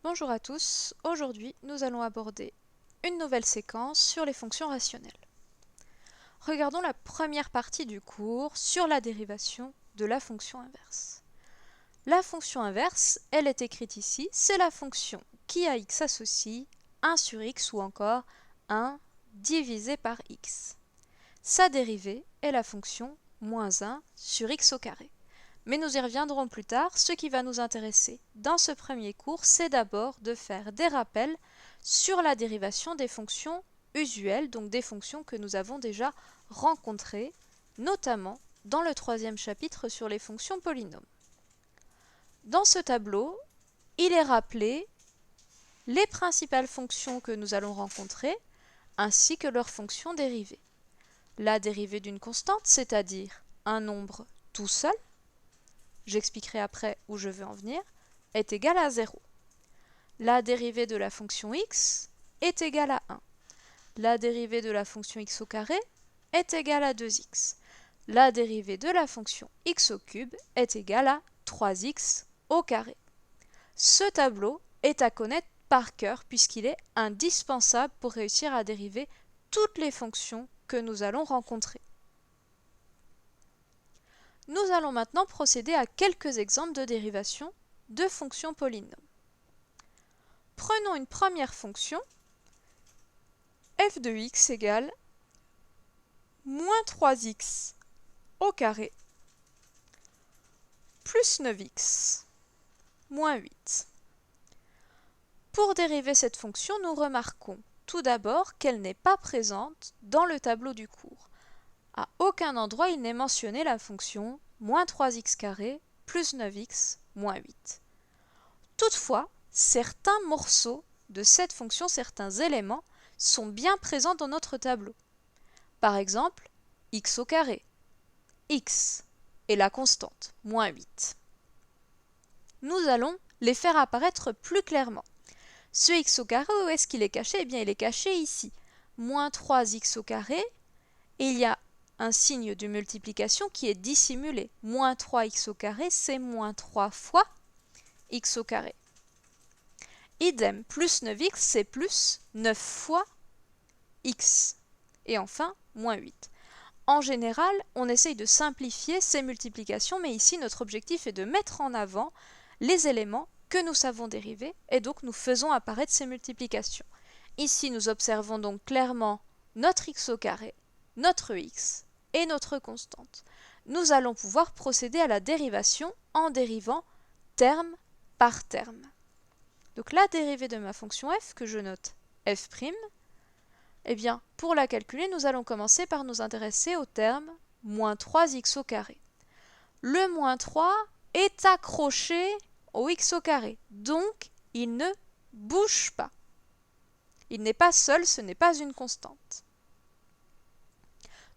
Bonjour à tous, aujourd'hui nous allons aborder une nouvelle séquence sur les fonctions rationnelles. Regardons la première partie du cours sur la dérivation de la fonction inverse. La fonction inverse, elle est écrite ici, c'est la fonction qui à x associe 1 sur x ou encore 1 divisé par x. Sa dérivée est la fonction moins 1 sur x au carré. Mais nous y reviendrons plus tard. Ce qui va nous intéresser dans ce premier cours, c'est d'abord de faire des rappels sur la dérivation des fonctions usuelles, donc des fonctions que nous avons déjà rencontrées, notamment dans le troisième chapitre sur les fonctions polynômes. Dans ce tableau, il est rappelé les principales fonctions que nous allons rencontrer, ainsi que leurs fonctions dérivées. La dérivée d'une constante, c'est-à-dire un nombre tout seul, j'expliquerai après où je veux en venir, est égale à 0. La dérivée de la fonction x est égale à 1. La dérivée de la fonction x au carré est égale à 2x. La dérivée de la fonction x au cube est égale à 3x au carré. Ce tableau est à connaître par cœur puisqu'il est indispensable pour réussir à dériver toutes les fonctions que nous allons rencontrer. Nous allons maintenant procéder à quelques exemples de dérivation de fonctions polynômes. Prenons une première fonction, f de x égale moins 3x au carré plus 9x moins 8. Pour dériver cette fonction, nous remarquons tout d'abord qu'elle n'est pas présente dans le tableau du cours. À aucun endroit il n'est mentionné la fonction moins 3x carré plus 9x moins 8. Toutefois, certains morceaux de cette fonction, certains éléments, sont bien présents dans notre tableau. Par exemple, x au carré, x et la constante, moins 8. Nous allons les faire apparaître plus clairement. Ce x au carré, où est-ce qu'il est caché? Eh bien, il est caché ici. Moins 3x au carré, et il y a un signe de multiplication qui est dissimulé. Moins 3x au carré, c'est moins 3 fois x au carré. Idem, plus 9x, c'est plus 9 fois x. Et enfin, moins 8. En général, on essaye de simplifier ces multiplications, mais ici, notre objectif est de mettre en avant les éléments que nous savons dériver, et donc nous faisons apparaître ces multiplications. Ici, nous observons donc clairement notre x au carré, notre x et notre constante. Nous allons pouvoir procéder à la dérivation en dérivant terme par terme. Donc la dérivée de ma fonction f, que je note f', eh bien, pour la calculer, nous allons commencer par nous intéresser au terme moins 3x au carré. Le moins 3 est accroché au x au carré, donc il ne bouge pas. Il n'est pas seul, ce n'est pas une constante.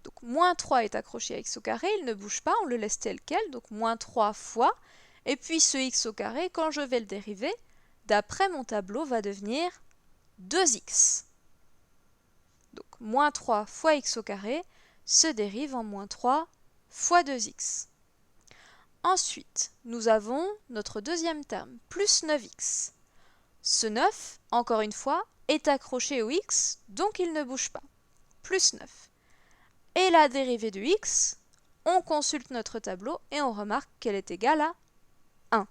Donc moins 3 est accroché à x au carré, il ne bouge pas, on le laisse tel quel, donc moins 3 fois, et puis ce x au carré, quand je vais le dériver, d'après mon tableau, va devenir 2x. Donc moins 3 fois x au carré se dérive en moins 3 fois 2x. Ensuite, nous avons notre deuxième terme, plus 9x. Ce 9, encore une fois, est accroché au x, donc il ne bouge pas. Plus 9. Et la dérivée de x, on consulte notre tableau et on remarque qu'elle est égale à 1.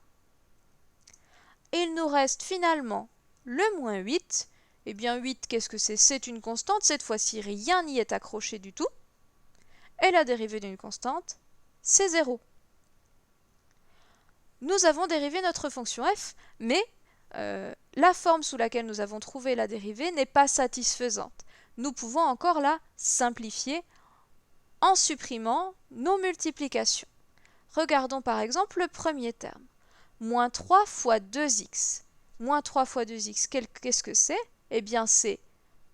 Et il nous reste finalement le moins 8. Eh bien 8, qu'est-ce que c'est? C'est une constante, cette fois-ci rien n'y est accroché du tout. Et la dérivée d'une constante, c'est 0. Nous avons dérivé notre fonction f, mais la forme sous laquelle nous avons trouvé la dérivée n'est pas satisfaisante. Nous pouvons encore la simplifier en supprimant nos multiplications. Regardons par exemple le premier terme. Moins 3 fois 2x. Moins 3 fois 2x, qu'est-ce que c'est? Eh bien c'est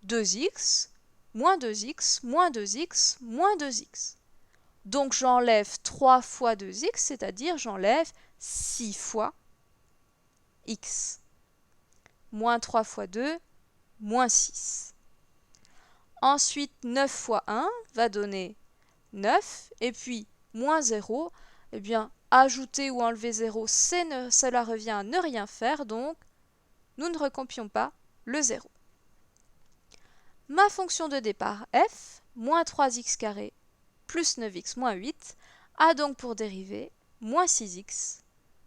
2x, moins 2x, moins 2x, moins 2x. Donc j'enlève 3 fois 2x, c'est-à-dire j'enlève 6 fois x. Moins 3 fois 2, moins 6. Ensuite, 9 fois 1 va donner 9, et puis moins 0, eh bien, ajouter ou enlever 0, cela revient à ne rien faire, donc nous ne recompions pas le 0. Ma fonction de départ f, moins 3x carré plus 9x moins 8, a donc pour dérivée moins 6x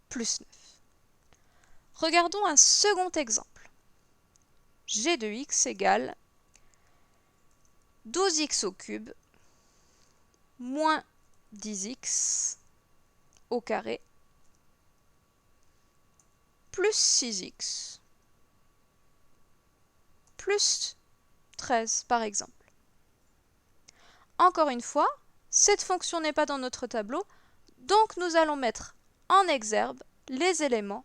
plus 9. Regardons un second exemple. g de x égale 12x au cube moins 10x au carré plus 6x plus 13 par exemple. Encore une fois, cette fonction n'est pas dans notre tableau, donc nous allons mettre en exergue les éléments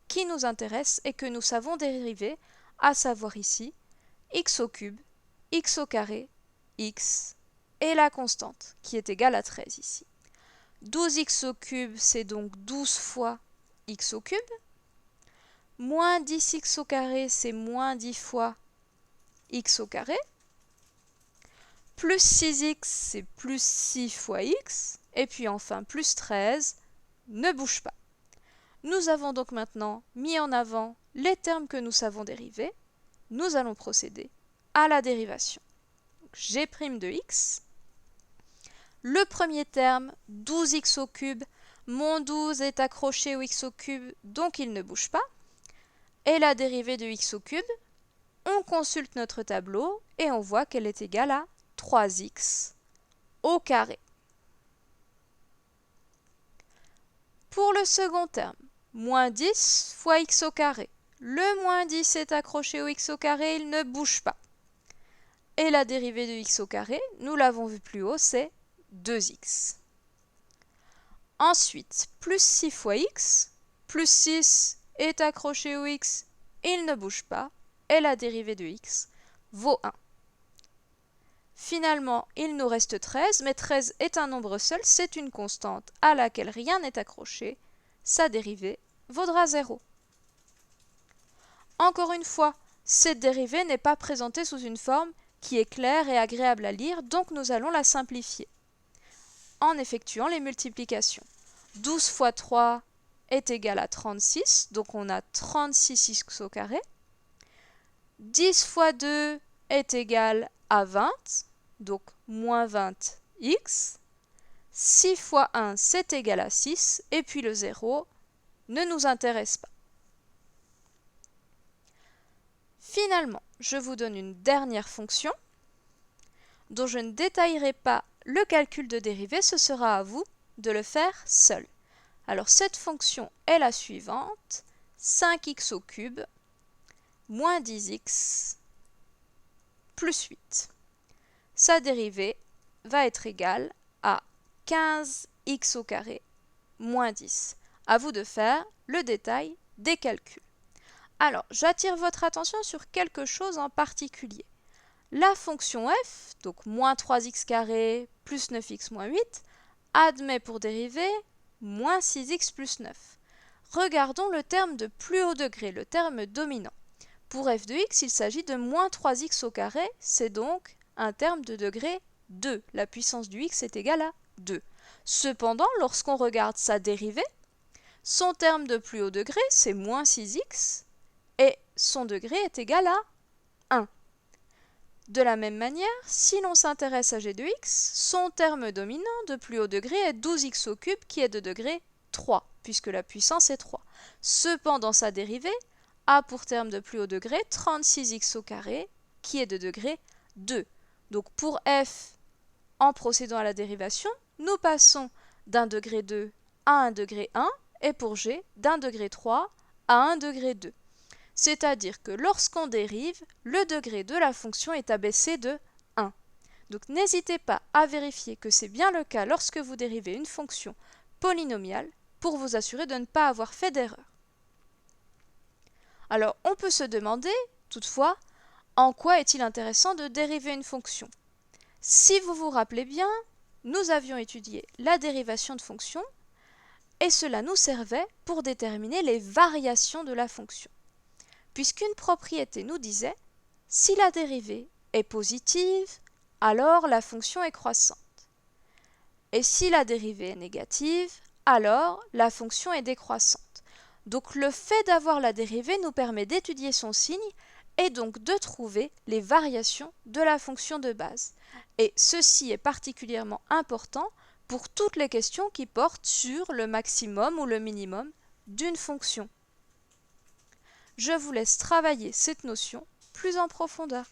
qui nous intéressent et que nous savons dériver, à savoir ici x au cube, x au carré, x et la constante qui est égale à 13 ici. 12x au cube, c'est donc 12 fois x au cube. Moins 10x au carré, c'est moins 10 fois x au carré. Plus 6x, c'est plus 6 fois x. Et puis enfin, plus 13, ne bouge pas. Nous avons donc maintenant mis en avant les termes que nous savons dériver. Nous allons procéder à la dérivation. G' de x. Le premier terme, 12x au cube. Mon 12 est accroché au x au cube, donc il ne bouge pas. Et la dérivée de x au cube, on consulte notre tableau et on voit qu'elle est égale à 3x au carré. Pour le second terme, moins 10 fois x au carré. Le moins 10 est accroché au x au carré, il ne bouge pas. Et la dérivée de x au carré, nous l'avons vu plus haut, c'est 2x. Ensuite, plus 6 fois x, plus 6 est accroché au x, il ne bouge pas, et la dérivée de x vaut 1. Finalement, il nous reste 13, mais 13 est un nombre seul, c'est une constante à laquelle rien n'est accroché. Sa dérivée vaudra 0. Encore une fois, cette dérivée n'est pas présentée sous une forme qui est claire et agréable à lire, donc nous allons la simplifier en effectuant les multiplications. 12 fois 3 est égal à 36, donc on a 36x au carré. 10 fois 2 est égal à 20, donc moins 20x. 6 fois 1, c'est égal à 6, et puis le 0 ne nous intéresse pas. Finalement, je vous donne une dernière fonction dont je ne détaillerai pas le calcul de dérivée, ce sera à vous de le faire seul. Alors cette fonction est la suivante, 5x au cube moins 10x plus 8. Sa dérivée va être égale à 15x au carré moins 10. À vous de faire le détail des calculs. Alors, j'attire votre attention sur quelque chose en particulier. La fonction f, donc moins 3x carré plus 9x moins 8, admet pour dérivée moins 6x plus 9. Regardons le terme de plus haut degré, le terme dominant. Pour f de x, il s'agit de moins 3x au carré, c'est donc un terme de degré 2. La puissance du x est égale à 2. Cependant, lorsqu'on regarde sa dérivée, son terme de plus haut degré, c'est moins 6x, et son degré est égal à 1. De la même manière, si l'on s'intéresse à g de x, son terme dominant de plus haut degré est 12x au cube qui est de degré 3, puisque la puissance est 3. Cependant, sa dérivée a pour terme de plus haut degré 36x au carré qui est de degré 2. Donc pour f, en procédant à la dérivation, nous passons d'un degré 2 à un degré 1, et pour g, d'un degré 3 à un degré 2. C'est-à-dire que lorsqu'on dérive, le degré de la fonction est abaissé de 1. Donc n'hésitez pas à vérifier que c'est bien le cas lorsque vous dérivez une fonction polynomiale pour vous assurer de ne pas avoir fait d'erreur. Alors on peut se demander, toutefois, en quoi est-il intéressant de dériver une fonction? Si vous vous rappelez bien, nous avions étudié la dérivation de fonction et cela nous servait pour déterminer les variations de la fonction. Puisqu'une propriété nous disait, si la dérivée est positive, alors la fonction est croissante. Et si la dérivée est négative, alors la fonction est décroissante. Donc le fait d'avoir la dérivée nous permet d'étudier son signe et donc de trouver les variations de la fonction de base. Et ceci est particulièrement important pour toutes les questions qui portent sur le maximum ou le minimum d'une fonction. Je vous laisse travailler cette notion plus en profondeur.